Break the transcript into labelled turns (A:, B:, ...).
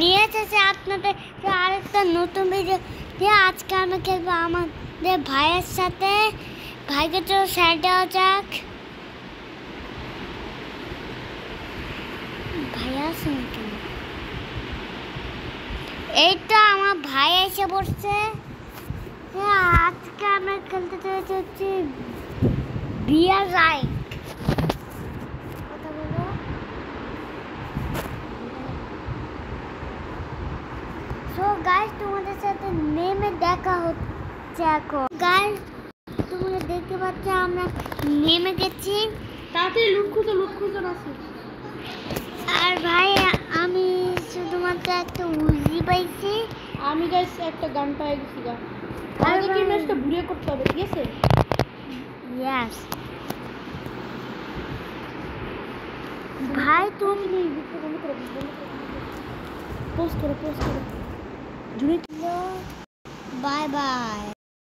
A: নিয়ে এসেছে আপনাদের আরেকটা নতুন ভিডিও দিয়ে। আজকে আমরা খেলবো আমাদের ভাইয়ের সাথে। ভাইকে তো স্যার দেওয়া যাক। ভাই আসে না কেন? এই তো আমার ভাই এসে পড়ছে। আজকে আমরা খেলতে চলেছি হচ্ছে বিয়ার রাইড। কথা বলো। সো গাইস, তোমাদের সাথে নেমে দেখা হচ্ছে এখন। গাইস, তোমরা দেখতে পাচ্ছ আমরা নেমে গেছি।
B: তাড়াতাড়ি লুট খুঁজো না।
A: আর ভাই আমি শুধুমাত্র একটা উজি পাইছি।
B: আমি গাইস একটা গান পাই গেছি গা। আগে কি ম্যাচটা ঘুরে করতে হবে, ঠিক আছে?
A: ইয়েস ভাই, তুমি
B: পোস্ট করো জুড়ে।
A: Bye bye.